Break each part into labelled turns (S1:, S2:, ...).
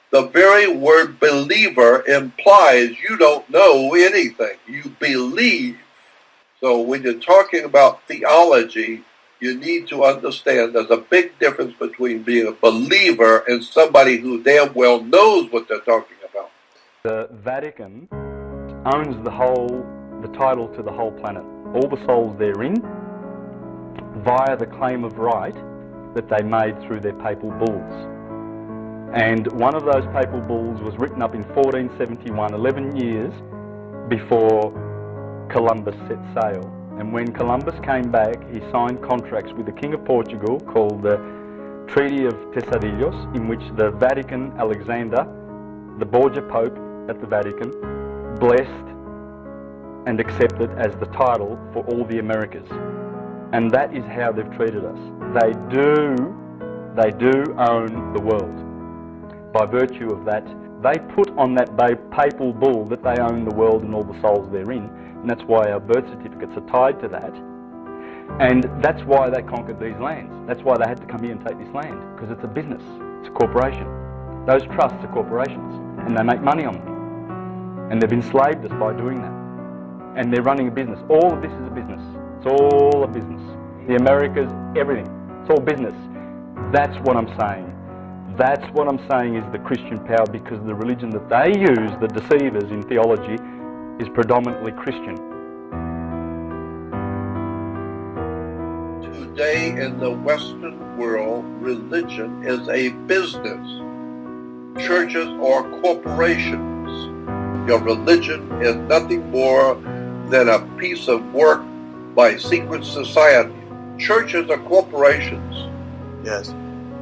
S1: The very word believer implies you don't know anything. You believe. So when you're talking about theology, you need to understand there's a big difference between being a believer and somebody who damn well knows what they're talking about.
S2: The Vatican owns the title to the whole planet, all the souls therein, via the claim of right that they made through their papal bulls. And one of those papal bulls was written up in 1471, 11 years before Columbus set sail. And when Columbus came back, he signed contracts with the King of Portugal called the Treaty of Tordesillas, in which the Vatican, Alexander, the Borgia Pope at the Vatican, blessed and accepted as the title for all the Americas. And that is how they've treated us. They do own the world. By virtue of that, they put on that papal bull that they own the world and all the souls therein. And that's why our birth certificates are tied to that. And that's why they conquered these lands. That's why they had to come here and take this land, because it's a business, it's a corporation. Those trusts are corporations, and they make money on them. And they've enslaved us by doing that. And they're running a business. All of this is a business. It's all a business. The Americas, everything. It's all business. That's what I'm saying. That's what I'm saying is the Christian power, because the religion that they use, the deceivers in theology, is predominantly Christian.
S1: Today in the Western world, religion is a business. Churches are corporations. Your religion is nothing more than a piece of work by secret society. Churches are corporations.
S3: Yes.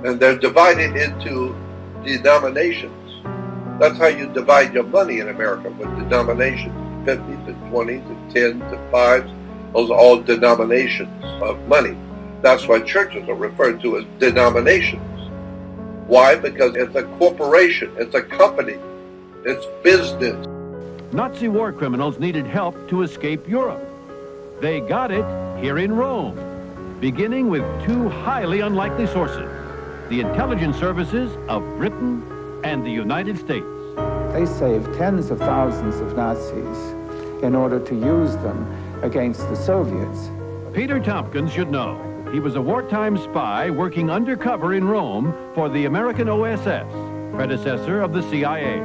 S1: And they're divided into denominations. That's how you divide your money in America, with denominations. 50s and 20s and 10s and 5s. Those are all denominations of money. That's why churches are referred to as denominations. Why? Because it's a corporation, it's a company, it's business.
S4: Nazi war criminals needed help to escape Europe. They got it here in Rome, beginning with two highly unlikely sources: the intelligence services of Britain and the United States.
S5: They saved tens of thousands of Nazis in order to use them against the Soviets.
S4: Peter Tompkins should know. He was a wartime spy working undercover in Rome for the American OSS, predecessor of the CIA.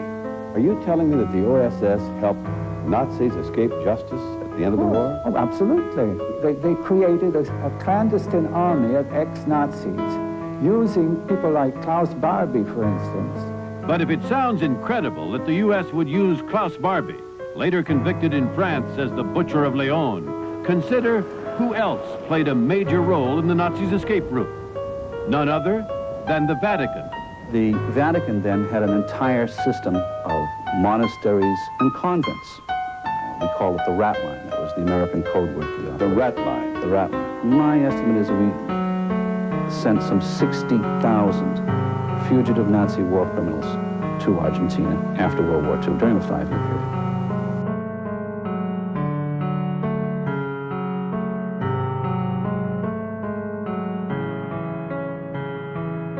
S6: Are you telling me that the OSS helped Nazis escape justice at the end of the war?
S5: Oh, absolutely. They created a clandestine army of ex-Nazis, using people like Klaus Barbie, for instance.
S4: But if it sounds incredible that the U.S. would use Klaus Barbie, later convicted in France as the Butcher of Lyon, consider who else played a major role in the Nazis' escape route. None other than the Vatican.
S6: The Vatican then had an entire system of monasteries and convents. We call it the rat line. That was the American code word for that. The rat line. The rat line. My estimate is that we sent some 60,000 fugitive Nazi war criminals to Argentina after World War II during the 5-year period.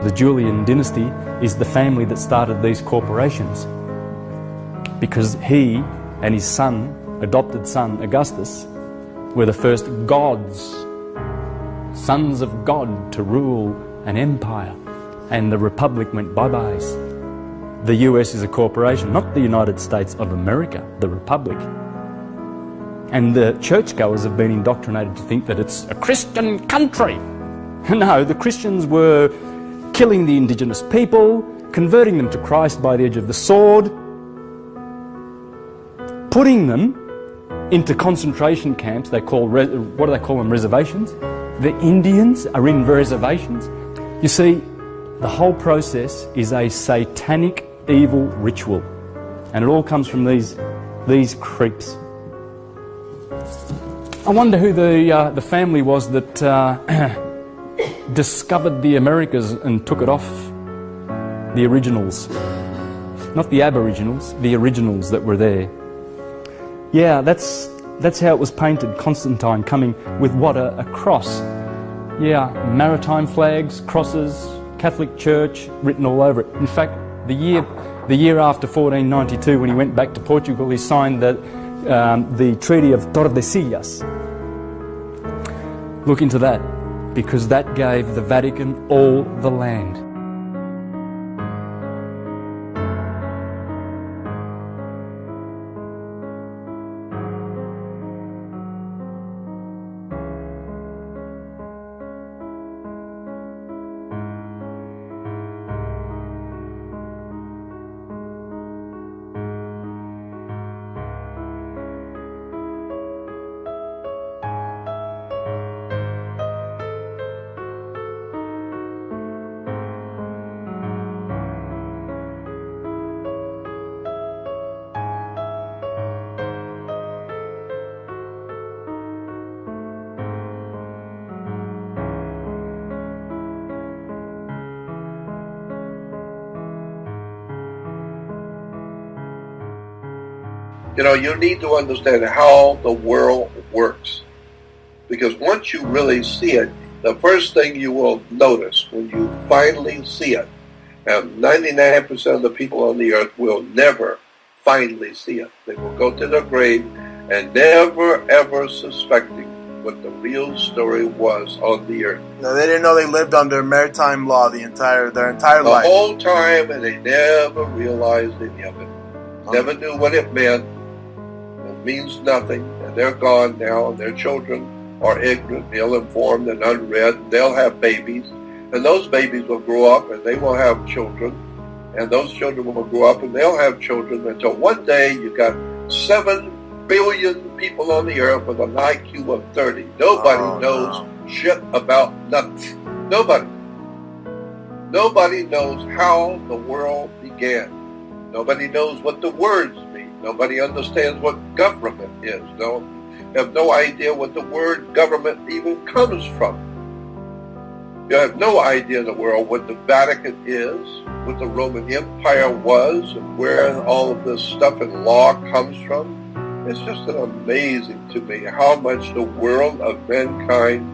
S7: The Julian dynasty is the family that started these corporations, because he and his son, adopted son Augustus, were the first gods, sons of God, to rule an empire, and the Republic went bye-byes. The US is a corporation, not the United States of America, the Republic. And the churchgoers have been indoctrinated to think that it's a Christian country. No, the Christians were killing the indigenous people, converting them to Christ by the edge of the sword, putting them into concentration camps. They call, what do they call them, reservations? The Indians are in reservations. You see, the whole process is a satanic evil ritual, and it all comes from these creeps. I wonder who the family was that discovered the Americas and took it off the originals. Not the aboriginals, the originals that were there. Yeah, that's how it was painted. Constantine coming with what, a cross. Yeah, maritime flags, crosses, Catholic Church written all over it. In fact, the year The year after 1492, when he went back to Portugal, he signed the Treaty of Tordesillas. Look into that, because that gave the Vatican all the land.
S1: You know, you need to understand how the world works. Because once you really see it, the first thing you will notice when you finally see it, and 99% of the people on the earth will never finally see it. They will go to their grave and never ever suspecting what the real story was on the earth.
S3: No, they didn't know they lived under maritime law their entire life.
S1: The whole time, and they never realized any of it. Never knew what it meant. It means nothing, and they're gone now, and their children are ignorant, ill-informed, and unread, and they'll have babies, and those babies will grow up, and they will have children, and those children will grow up, and they'll have children, until one day you got 7 billion people on the earth with an IQ of 30. Nobody knows shit about nothing. Nobody. Nobody knows how the world began. Nobody knows what the words mean. Nobody understands what government is. No, have no idea what the word government even comes from. You have no idea in the world what the Vatican is, what the Roman Empire was, and where all of this stuff and law comes from. It's just amazing to me how much the world of mankind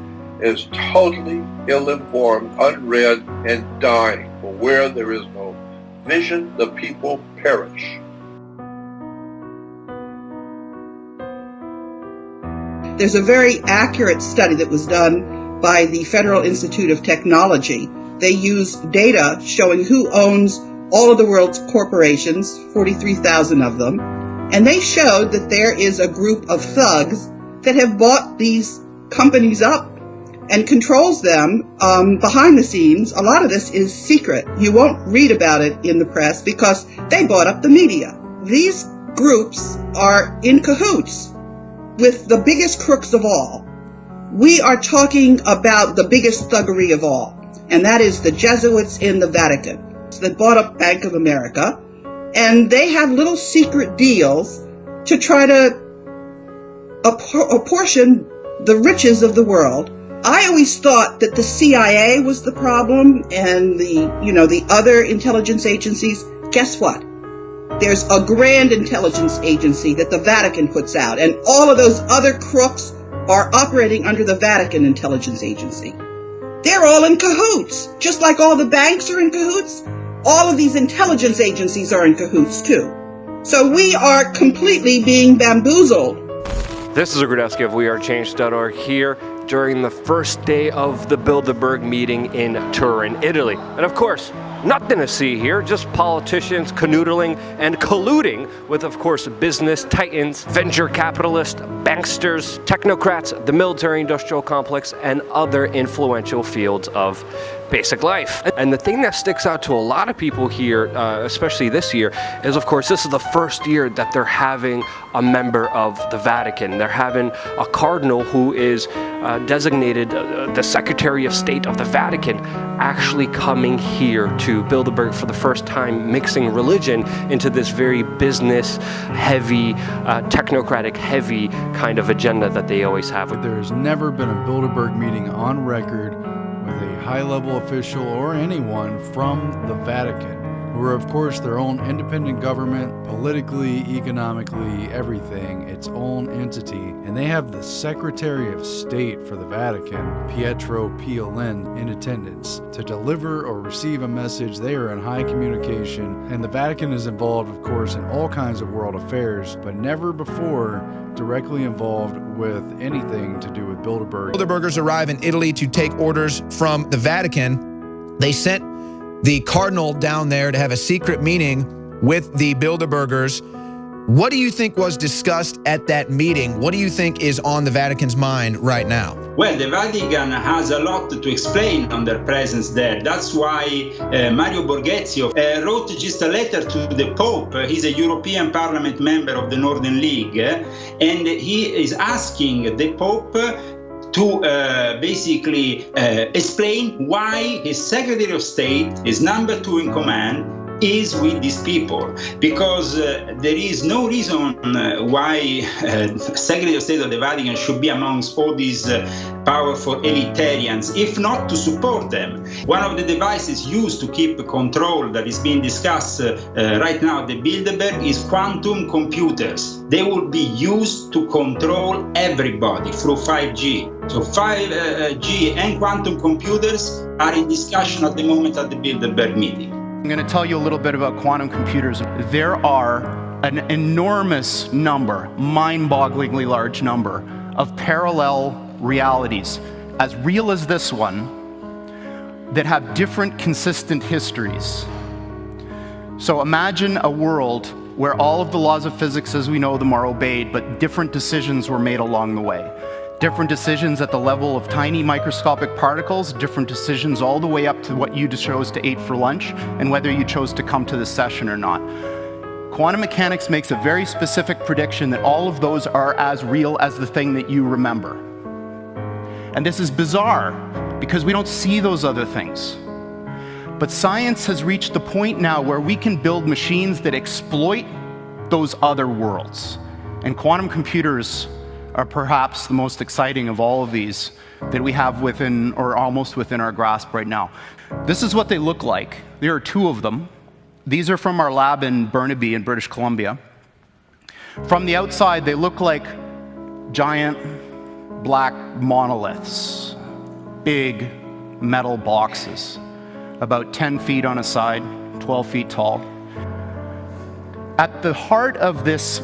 S1: is totally ill-informed, unread, and dying. For where there is no vision, the people perish.
S8: There's a very accurate study that was done by the Federal Institute of Technology. They used data showing who owns all of the world's corporations, 43,000 of them, and they showed that there is a group of thugs that have bought these companies up and controls them behind the scenes. A lot of this is secret. You won't read about it in the press because they bought up the media. These groups are in cahoots with the biggest crooks of all. We are talking about the biggest thuggery of all, and that is the Jesuits in the Vatican that bought up Bank of America, and they have little secret deals to try to apportion the riches of the world. I always thought that the CIA was the problem and the other intelligence agencies. Guess what? There's a grand intelligence agency that the Vatican puts out, and all of those other crooks are operating under the Vatican intelligence agency. They're all in cahoots. Just like all the banks are in cahoots, all of these intelligence agencies are in cahoots too. So we are completely being bamboozled.
S9: This is Gradowski of WeAreChange.org here during the first day of the Bilderberg meeting in Turin, Italy. And of course, nothing to see here, just politicians canoodling and colluding with, of course, business titans, venture capitalists, banksters, technocrats, the military-industrial complex, and other influential fields of basic life. And the thing that sticks out to a lot of people here, especially this year, is of course this is the first year that they're having a member of the Vatican. They're having a cardinal who is designated the Secretary of State of the Vatican actually coming here to Bilderberg for the first time, mixing religion into this very business-heavy, technocratic-heavy kind of agenda that they always have.
S10: There's never been a Bilderberg meeting on record with a high-level official or anyone from the Vatican who are, of course, their own independent government, politically, economically, everything, its own entity. And they have the Secretary of State for the Vatican, Pietro Piolin, in attendance. To deliver or receive a message, they are in high communication, and the Vatican is involved, of course, in all kinds of world affairs, but never before directly involved with anything to do with Bilderberg.
S11: Bilderbergers arrive in Italy to take orders from the Vatican. They sent the cardinal down there to have a secret meeting with the Bilderbergers. What do you think was discussed at that meeting? What do you think is on the Vatican's mind right now?
S12: Well, the Vatican has a lot to explain on their presence there. That's why Mario Borghezio wrote just a letter to the Pope. He's a European Parliament member of the Northern League, and he is asking the Pope to basically explain why his Secretary of State, his number 2 in command, is with these people, because there is no reason why Secretary of State of the Vatican should be amongst all these powerful elitarians, if not to support them. One of the devices used to keep control that is being discussed right now at the Bilderberg is quantum computers. They will be used to control everybody through 5G. So 5G and quantum computers are in discussion at the moment at the Bilderberg meeting.
S13: I'm going to tell you a little bit about quantum computers. There are an enormous number, mind-bogglingly large number, of parallel realities, as real as this one, that have different consistent histories. So imagine a world where all of the laws of physics as we know them are obeyed, but different decisions were made along the way. Different decisions at the level of tiny microscopic particles, different decisions all the way up to what you chose to eat for lunch and whether you chose to come to the session or not. Quantum mechanics makes a very specific prediction that all of those are as real as the thing that you remember. And this is bizarre because we don't see those other things. But science has reached the point now where we can build machines that exploit those other worlds. And quantum computers are perhaps the most exciting of all of these that we have within, or almost within our grasp right now. This is what they look like. There are 2 of them. These are from our lab in Burnaby in British Columbia. From the outside, they look like giant black monoliths, big metal boxes, about 10 feet on a side, 12 feet tall. At the heart of this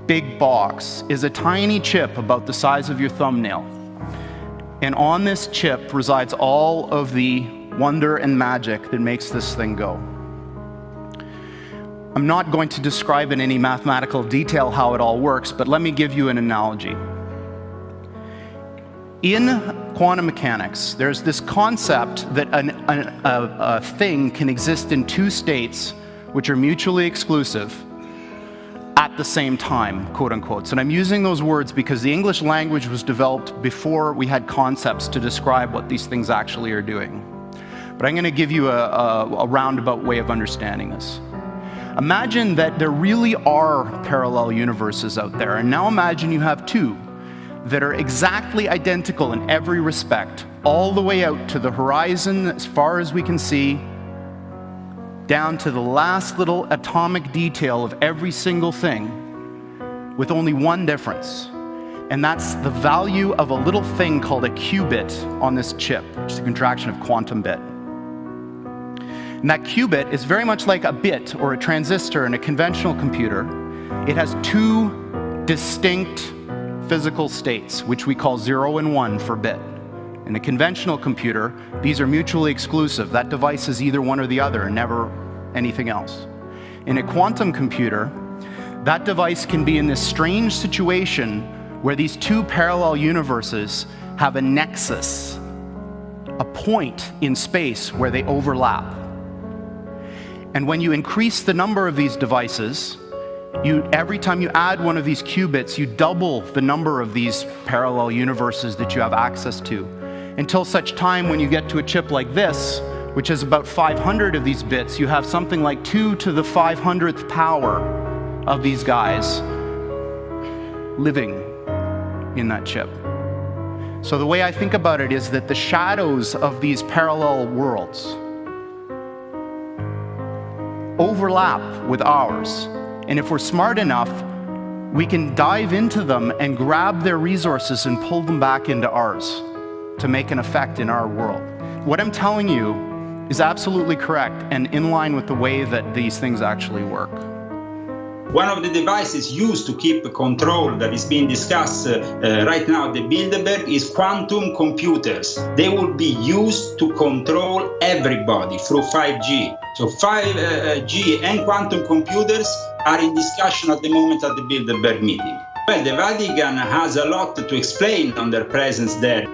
S13: big box is a tiny chip about the size of your thumbnail. And on this chip resides all of the wonder and magic that makes this thing go. I'm not going to describe in any mathematical detail how it all works, but let me give you an analogy. In quantum mechanics, there's this concept that a thing can exist in 2 states which are mutually exclusive at the same time, quote unquote. And I'm using those words because the English language was developed before we had concepts to describe what these things actually are doing. But I'm going to give you a roundabout way of understanding this. Imagine that there really are parallel universes out there, and now imagine you have 2 that are exactly identical in every respect, all the way out to the horizon as far as we can see, down to the last little atomic detail of every single thing, with only one difference. And that's the value of a little thing called a qubit on this chip, which is a contraction of quantum bit. And that qubit is very much like a bit or a transistor in a conventional computer. It has 2 distinct physical states, which we call 0 and 1 for bit. In a conventional computer, these are mutually exclusive. That device is either one or the other and never anything else. In a quantum computer, that device can be in this strange situation where these 2 parallel universes have a nexus, a point in space where they overlap. And when you increase the number of these devices, every time you add one of these qubits, you double the number of these parallel universes that you have access to, until such time when you get to a chip like this, which is about 500 of these bits, you have something like 2 to the 500th power of these guys living in that chip. So the way I think about it is that the shadows of these parallel worlds overlap with ours. And if we're smart enough, we can dive into them and grab their resources and pull them back into ours to make an effect in our world. What I'm telling you is absolutely correct and in line with the way that these things actually work.
S12: One of the devices used to keep control that is being discussed right now at the Bilderberg is quantum computers. They will be used to control everybody through 5G. So 5G and quantum computers are in discussion at the moment at the Bilderberg meeting. Well, the Vatican has a lot to explain on their presence there.